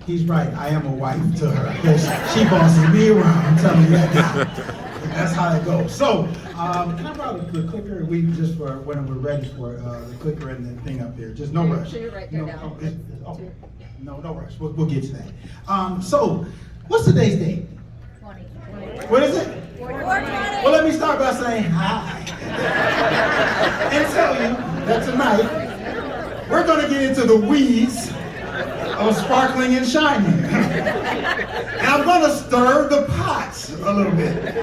He's right. I am a wife to her. She bosses me around. I'm telling you that now. That's how it goes. So, can I borrow the clicker? We just for when we're ready for the clicker and the thing up there. Just no rush. So you're right there no, now. No rush. We'll get to that. So, what's today's date? 20. What is it? 420. Well, let me start by saying hi and tell you that tonight we're going to get into the weeds of sparkling and shining. And I'm going to stir the pots a little bit.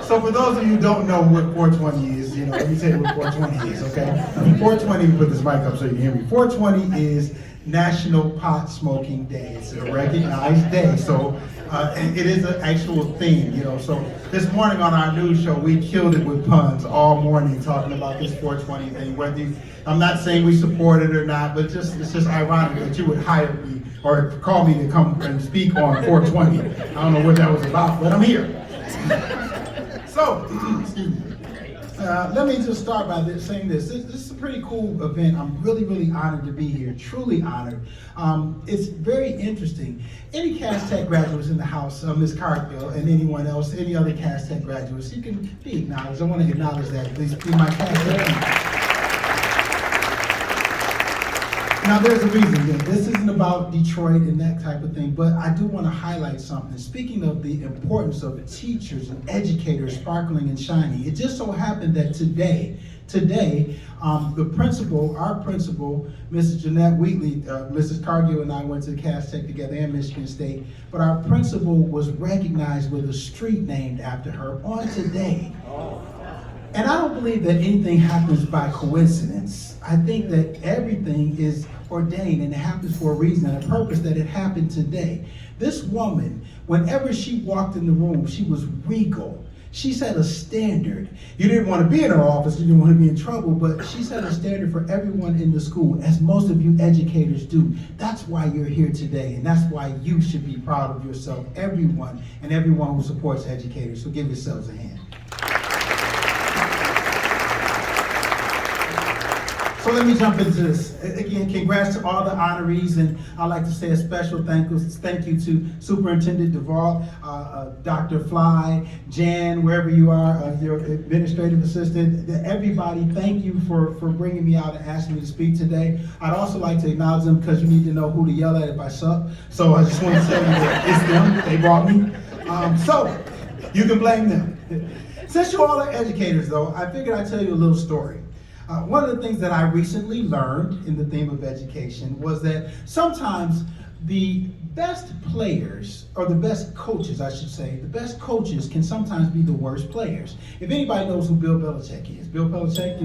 So for those of you who don't know what 420 is, let me tell you what 420 is, okay? 420, put this mic up so you can hear me. 420 is National Pot Smoking Day. It's a recognized day. So and it is an actual thing, So this morning on our news show, we killed it with puns all morning talking about this 420 thing. I'm not saying we support it or not, but it's just ironic that you would hire me or call me to come and speak on 420. I don't know what that was about, but I'm here. So, excuse me. Let me just start by saying this. This is a pretty cool event. I'm really, really honored to be here, truly honored. It's very interesting. Any Cass Tech graduates in the house, Ms. Cargill, and anyone else, any other Cass Tech graduates, you can be acknowledged. I want to acknowledge that. Please be my Cass Tech people. Now, there's a reason that this isn't about Detroit and that type of thing, but I do want to highlight something. Speaking of the importance of teachers and educators sparkling and shining, it just so happened that today, the principal, our principal, Mrs. Jeanette Wheatley, Mrs. Cargill and I went to Cass Tech together and Michigan State, but our principal was recognized with a street named after her on today. And I don't believe that anything happens by coincidence. I think that everything is ordained and it happens for a reason and a purpose that it happened today. This woman, whenever she walked in the room, she was regal. She set a standard. You didn't want to be in her office, you didn't want to be in trouble, but she set a standard for everyone in the school, as most of you educators do. That's why you're here today, and that's why you should be proud of yourself, everyone, and everyone who supports educators. So give yourselves a hand. So let me jump into this. Again, congrats to all the honorees, and I'd like to say a special thank you to Superintendent Duvall, Dr. Fly, Jan, wherever you are, your administrative assistant, everybody, thank you for bringing me out and asking me to speak today. I'd also like to acknowledge them because you need to know who to yell at if I suck. So I just want to tell you that it's them, they brought me. So you can blame them. Since you all are educators though, I figured I'd tell you a little story. One of the things that I recently learned in the theme of education was that sometimes the best players, or the best coaches, I should say, the best coaches can sometimes be the worst players. If anybody knows who Bill Belichick is, Bill Belichick,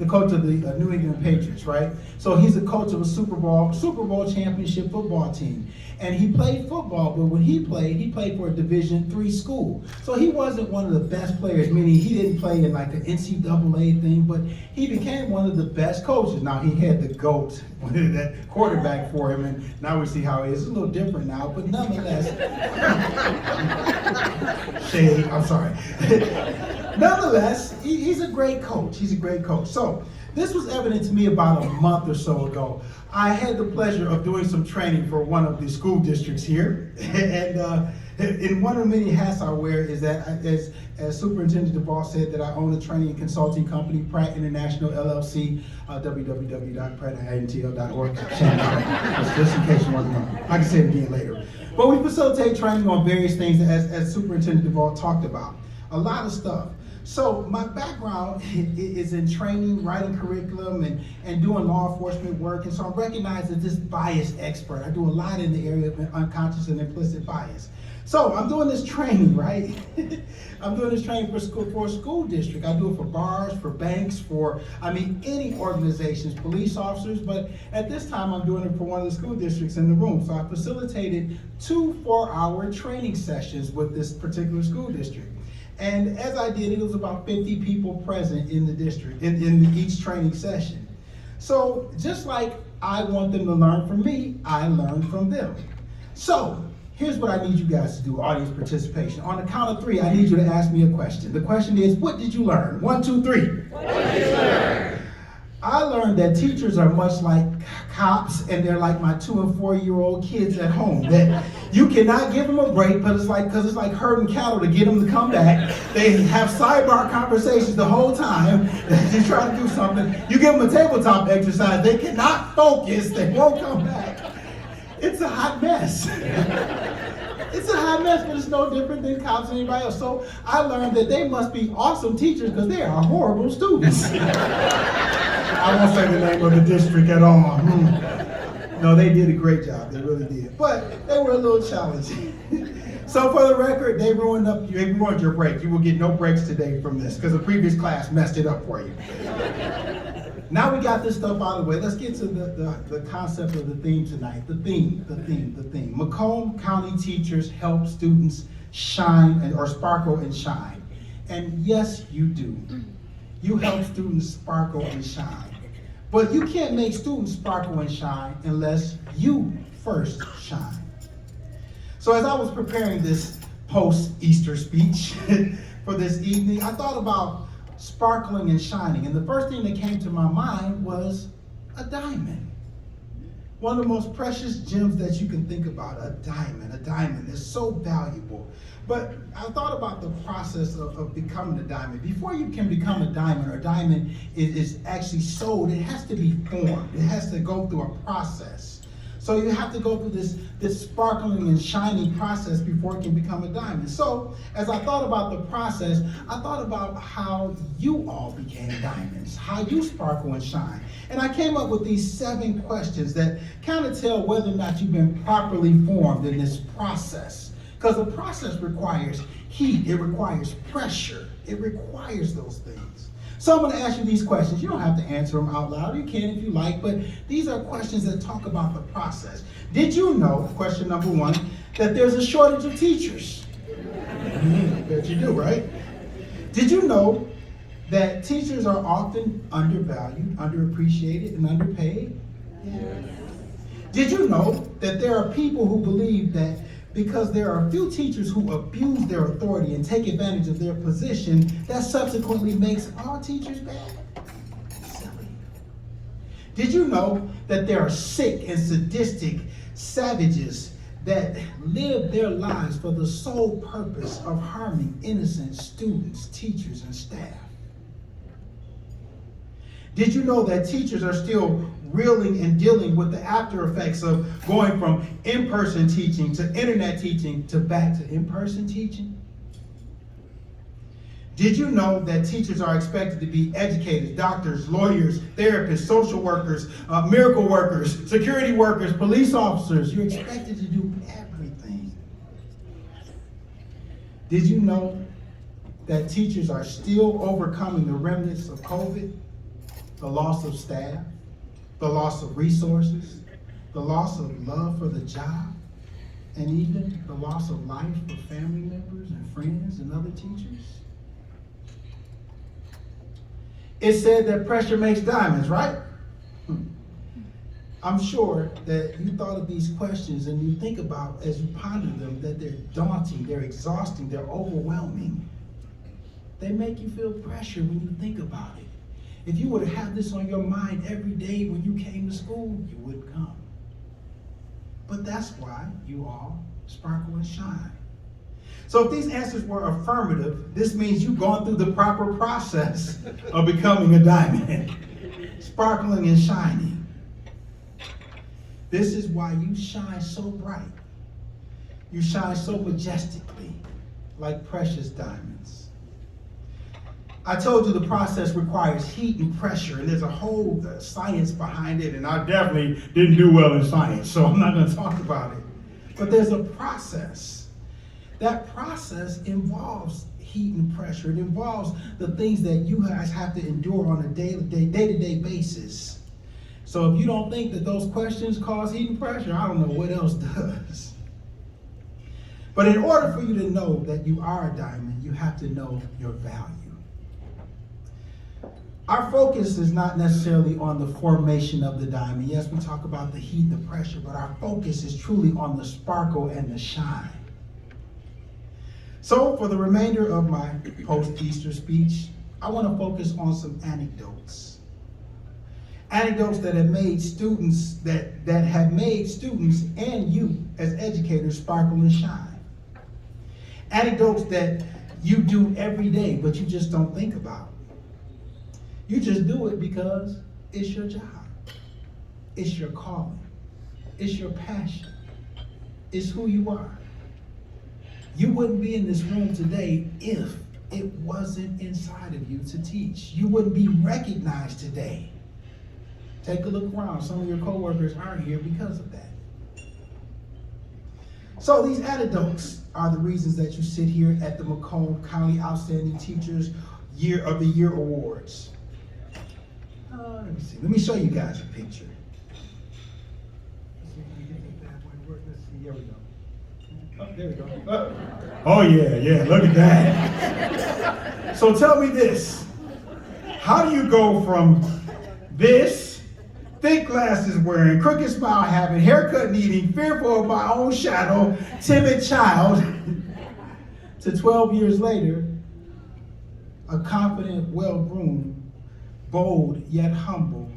the coach of the New England Patriots, right? So he's the coach of a Super Bowl championship football team. And he played football, but when he played for a Division III school. So he wasn't one of the best players, meaning he didn't play in like an NCAA thing, but he became one of the best coaches. Now he had the GOAT, that quarterback for him, and now we see how he is. It's a little different now, but nonetheless, shade, I'm sorry. Nonetheless, he's a great coach. He's a great coach. So this was evident to me about a month or so ago. I had the pleasure of doing some training for one of the school districts here. And in one of the many hats I wear is that, as Superintendent Duvall said, that I own a training and consulting company, Pratt International LLC, www.prattintl.org. Just in case you want to know. I can say it again later. But we facilitate training on various things as Superintendent Duvall talked about. A lot of stuff. So my background is in training, writing curriculum, and doing law enforcement work. And so I'm recognized as this bias expert. I do a lot in the area of unconscious and implicit bias. So I'm doing this training, right? I'm doing this training for a school district. I do it for bars, for banks, for any organizations, police officers. But at this time, I'm doing it for one of the school districts in the room. So I facilitated 2 4-hour training sessions with this particular school district. And as I did, it was about 50 people present in the district, in each training session. So just like I want them to learn from me, I learned from them. So here's what I need you guys to do, audience participation. On the count of 3, I need you to ask me a question. The question is, what did you learn? 1, 2, 3. What did you learn? I learned learned that teachers are much like cops, and they're like my 2 and 4-year-old kids at home. That you cannot give them a break, but because it's like herding cattle to get them to come back. They have sidebar conversations the whole time. You try to do something. You give them a tabletop exercise, they cannot focus. They won't come back. It's a hot mess. It's a hot mess, but it's no different than cops and anybody else. So I learned that they must be awesome teachers because they are horrible students. I won't say the name of the district at all. No, they did a great job. They really did. But they were a little challenging. So for the record, they ruined your break. You will get no breaks today from this because the previous class messed it up for you. Now we got this stuff out of the way. Let's get to the concept of the theme tonight. The theme. Macomb County teachers help students shine or sparkle and shine. And yes, you do. You help students sparkle and shine. But you can't make students sparkle and shine unless you first shine. So as I was preparing this post-Easter speech for this evening, I thought about sparkling and shining. And the first thing that came to my mind was a diamond. One of the most precious gems that you can think about, a diamond. A diamond is so valuable. But I thought about the process of becoming a diamond. Before you can become a diamond is actually sold, it has to be formed. It has to go through a process. So you have to go through this sparkling and shining process before it can become a diamond. So as I thought about the process, I thought about how you all became diamonds, how you sparkle and shine. And I came up with these 7 questions that kind of tell whether or not you've been properly formed in this process. Because the process requires heat, it requires pressure, it requires those things. So I'm going to ask you these questions. You don't have to answer them out loud. You can if you like, but these are questions that talk about the process. Did you know, question number 1, that there's a shortage of teachers? I bet you do, right? Did you know that teachers are often undervalued, underappreciated, and underpaid? Yes. Did you know that there are people who believe that because there are a few teachers who abuse their authority and take advantage of their position, that subsequently makes all teachers bad? Silly. Did you know that there are sick and sadistic savages that live their lives for the sole purpose of harming innocent students, teachers, and staff? Did you know that teachers are still reeling and dealing with the after effects of going from in-person teaching to internet teaching to back to in-person teaching? Did you know that teachers are expected to be educators, doctors, lawyers, therapists, social workers, miracle workers, security workers, police officers? You're expected to do everything. Did you know that teachers are still overcoming the remnants of COVID? The loss of staff, the loss of resources, the loss of love for the job, and even the loss of life for family members and friends and other teachers? It said that pressure makes diamonds, right? I'm sure that you thought of these questions and you think about, as you ponder them, that they're daunting, they're exhausting, they're overwhelming. They make you feel pressure when you think about it. If you were to have this on your mind every day when you came to school, you wouldn't come. But that's why you all sparkle and shine. So if these answers were affirmative, this means you've gone through the proper process of becoming a diamond, sparkling and shining. This is why you shine so bright. You shine so majestically, like precious diamonds. I told you the process requires heat and pressure, and there's a whole science behind it, and I definitely didn't do well in science, so I'm not going to talk about it. But there's a process. That process involves heat and pressure. It involves the things that you guys have to endure on a day-to-day basis. So if you don't think that those questions cause heat and pressure, I don't know what else does. But in order for you to know that you are a diamond, you have to know your value. Our focus is not necessarily on the formation of the diamond. Yes, we talk about the heat and the pressure, but our focus is truly on the sparkle and the shine. So for the remainder of my post-Easter speech, I want to focus on some anecdotes. Anecdotes that have made students, that have made students and you as educators sparkle and shine. Anecdotes that you do every day, but you just don't think about. You just do it because it's your job. It's your calling. It's your passion. It's who you are. You wouldn't be in this room today if it wasn't inside of you to teach. You wouldn't be recognized today. Take a look around. Some of your coworkers aren't here because of that. So these anecdotes are the reasons that you sit here at the Macomb County Outstanding Teachers Year of the Year Awards. Let me see. Let me show you guys a picture. Let's see if we can get that one to work. Let's see. Here we go. Oh, there we go. Oh yeah. Look at that. So tell me this. How do you go from this, thick glasses wearing, crooked smile having, haircut needing, fearful of my own shadow, timid child, to 12 years later, a confident, well-groomed, bold yet humble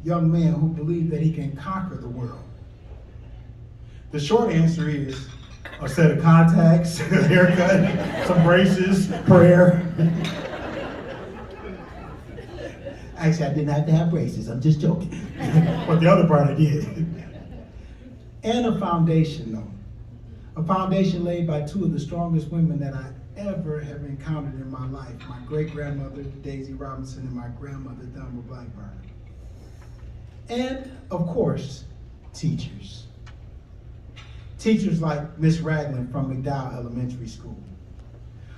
young man who believes that he can conquer the world? The short answer is a set of contacts, a haircut, some braces, prayer. Actually, I didn't have to have braces. I'm just joking. But the other part I did. And a foundation, though. A foundation laid by two of the strongest women that I ever have encountered in my life. My great-grandmother, Daisy Robinson, and my grandmother, Thelma Blackburn. And, of course, teachers. Teachers like Miss Ragland from McDowell Elementary School,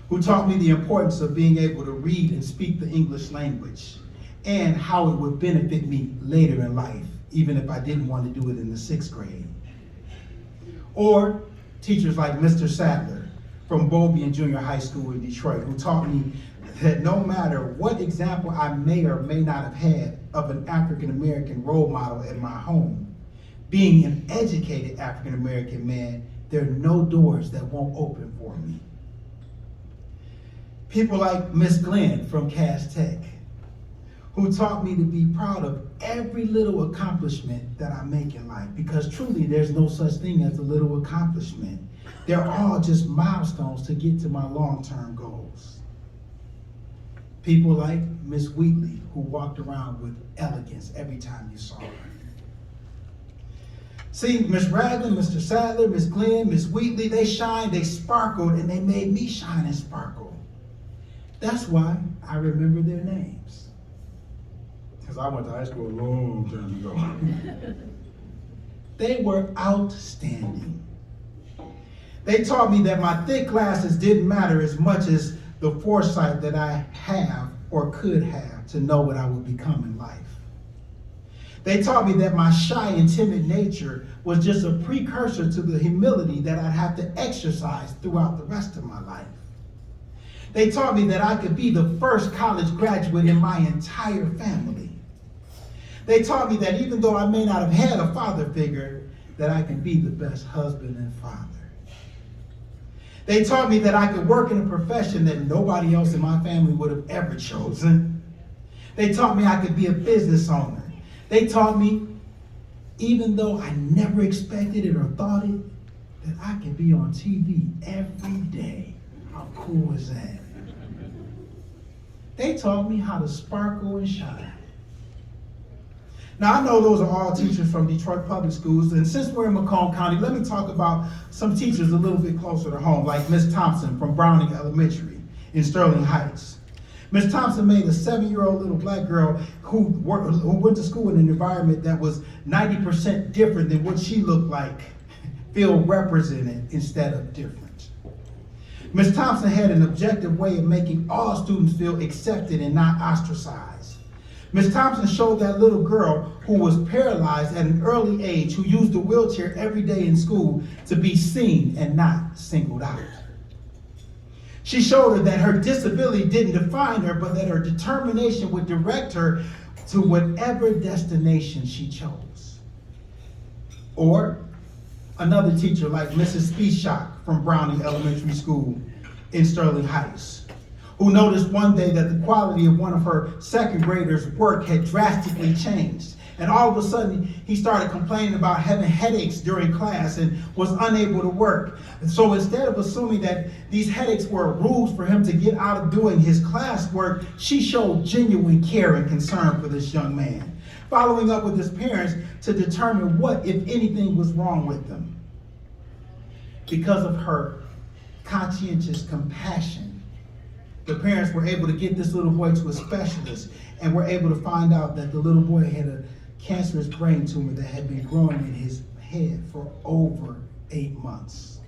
who taught me the importance of being able to read and speak the English language, and how it would benefit me later in life, even if I didn't want to do it in the 6th grade. Or teachers like Mr. Sadler from Beaubien Junior High School in Detroit, who taught me that no matter what example I may or may not have had of an African-American role model in my home, being an educated African-American man, there are no doors that won't open for me. People like Miss Glenn from Cass Tech, who taught me to be proud of every little accomplishment that I make in life, because truly there's no such thing as a little accomplishment. They're all just milestones to get to my long-term goals. People like Miss Wheatley, who walked around with elegance every time you saw her. See, Miss Ragland, Mr. Sadler, Miss Glenn, Miss Wheatley, they shined, they sparkled, and they made me shine and sparkle. That's why I remember their names. Because I went to high school a long time ago. They were outstanding. They taught me that my thick glasses didn't matter as much as the foresight that I have or could have to know what I would become in life. They taught me that my shy and timid nature was just a precursor to the humility that I'd have to exercise throughout the rest of my life. They taught me that I could be the first college graduate in my entire family. They taught me that even though I may not have had a father figure, that I can be the best husband and father. They taught me that I could work in a profession that nobody else in my family would have ever chosen. They taught me I could be a business owner. They taught me, even though I never expected it or thought it, that I can be on TV every day. How cool is that? They taught me how to sparkle and shine. Now, I know those are all teachers from Detroit Public Schools, and since we're in Macomb County, let me talk about some teachers a little bit closer to home, like Miss Thompson from Browning Elementary in Sterling Heights. Miss Thompson made a 7-year-old little black girl who went to school in an environment that was 90% different than what she looked like feel represented instead of different. Miss Thompson had an objective way of making all students feel accepted and not ostracized. Miss Thompson showed that little girl who was paralyzed at an early age, who used a wheelchair every day in school, to be seen and not singled out. She showed her that her disability didn't define her, but that her determination would direct her to whatever destination she chose. Or another teacher like Mrs. Spieshak from Browning Elementary School in Sterling Heights, who noticed one day that the quality of one of her second graders' work had drastically changed, And all of a sudden, he started complaining about having headaches during class and was unable to work. And so instead of assuming that these headaches were rules for him to get out of doing his classwork, she showed genuine care and concern for this young man, following up with his parents to determine what, if anything, was wrong with them. Because of her conscientious compassion, the parents were able to get this little boy to a specialist and were able to find out that the little boy had a cancerous brain tumor that had been growing in his head for over 8 months.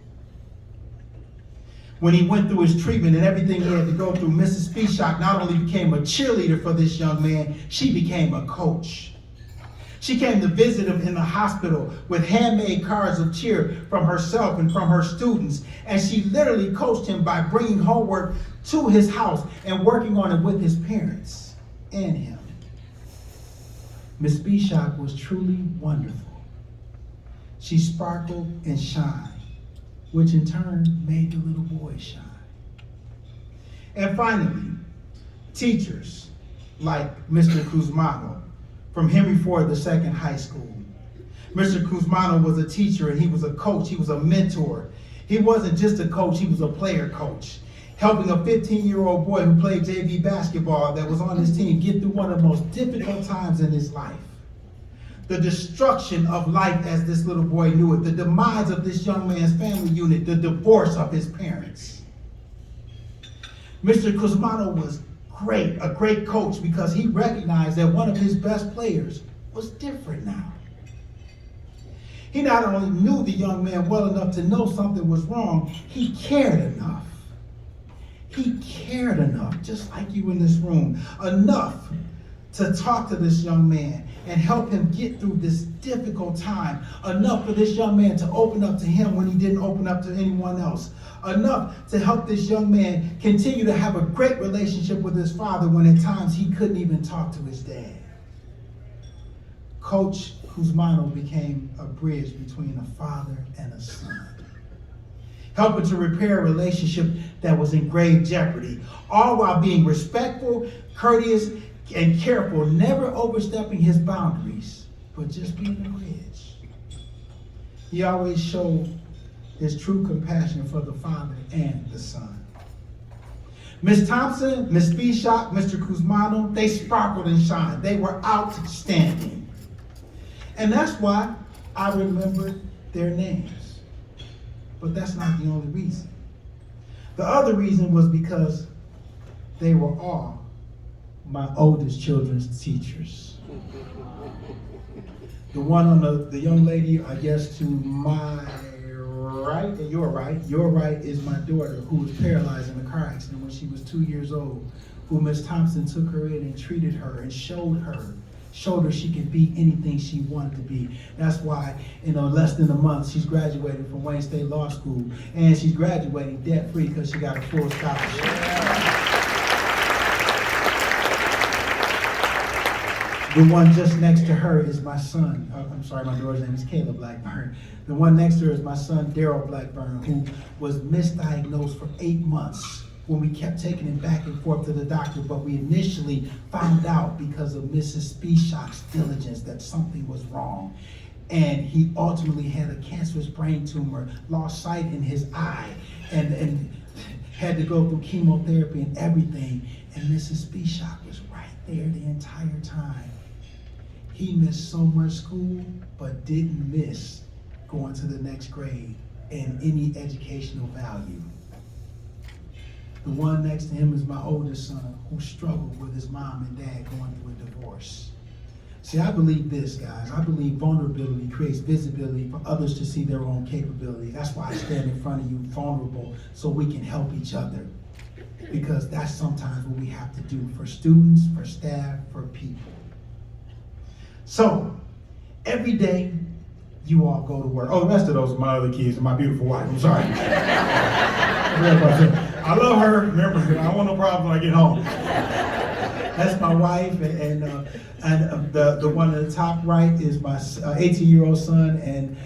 When he went through his treatment and everything he had to go through, Mrs. Spishak not only became a cheerleader for this young man, she became a coach. She came to visit him in the hospital with handmade cards of cheer from herself and from her students. And she literally coached him by bringing homework to his house and working on it with his parents and him. Miss Spishak was truly wonderful. She sparkled and shined, which in turn made the little boy shine. And finally, teachers like Mr. Kuzmano from Henry Ford II High School. Mr. Kuzmano was a teacher and he was a coach, he was a mentor. He wasn't just a coach, he was a player coach, helping a 15-year-old boy who played JV basketball that was on his team get through one of the most difficult times in his life. The destruction of life as this little boy knew it, the demise of this young man's family unit, the divorce of his parents. Mr. Kuzmano was a great coach because he recognized that one of his best players was different now. He not only knew the young man well enough to know something was wrong, he cared enough. He cared enough, just like you in this room, enough to talk to this young man and help him get through this difficult time, enough for this young man to open up to him when he didn't open up to anyone else, enough to help this young man continue to have a great relationship with his father when at times he couldn't even talk to his dad. Coach Kuzmano became a bridge between a father and a son, helping to repair a relationship that was in grave jeopardy, all while being respectful, courteous, and careful, never overstepping his boundaries, but just being a bridge. He always showed his true compassion for the father and the son. Miss Thompson, Miss Spishak, Mr. Kuzmano, they sparkled and shined. They were outstanding. And that's why I remembered their names. But that's not the only reason. The other reason was because they were all my oldest children's teachers. The one on the young lady, I guess, to my right, and your right is my daughter, who was paralyzed in a car accident when she was 2 years old, who Miss Thompson took her in and treated her and showed her she could be anything she wanted to be. That's why, less than a month, she's graduated from Wayne State Law School, and she's graduating debt-free because she got a full scholarship. The one just next to her is my son. My daughter's name is Kayla Blackburn. The one next to her is my son, Daryl Blackburn, who was misdiagnosed for 8 months when we kept taking him back and forth to the doctor, but we initially found out because of Mrs. Spishak's diligence that something was wrong. And he ultimately had a cancerous brain tumor, lost sight in his eye, and had to go through chemotherapy and everything. And Mrs. Spishak was right there the entire time. He missed so much school, but didn't miss going to the next grade and any educational value. The one next to him is my oldest son, who struggled with his mom and dad going through a divorce. See, I believe this, guys. I believe vulnerability creates visibility for others to see their own capability. That's why I stand in front of you vulnerable, so we can help each other. Because that's sometimes what we have to do for students, for staff, for people. So, every day, you all go to work. Oh, the rest of those are my other kids and my beautiful wife. I'm sorry. I love her. Remember, I don't want no problem when I get home. That's my wife, and the one at the top right is my 18-year-old son, and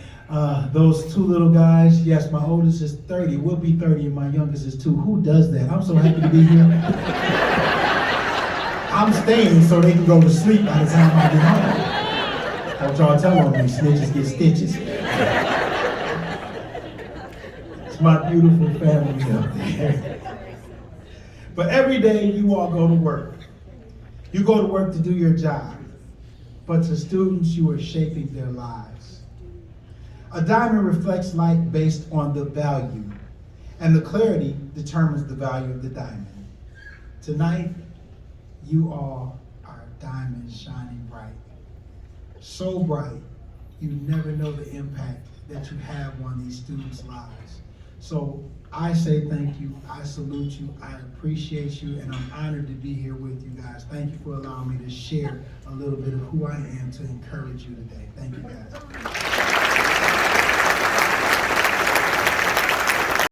those two little guys. Yes, my oldest is 30, will be 30, and my youngest is 2. Who does that? I'm so happy to be here. I'm staying so they can go to sleep by the time I get home. Don't y'all tell on me, snitches get stitches. It's my beautiful family up there. But every day you all go to work. You go to work to do your job. But to students, you are shaping their lives. A diamond reflects light based on the value, and the clarity determines the value of the diamond. Tonight, you all are diamonds shining bright. So bright, you never know the impact that you have on these students' lives. So I say thank you, I salute you, I appreciate you, and I'm honored to be here with you guys. Thank you for allowing me to share a little bit of who I am to encourage you today. Thank you guys.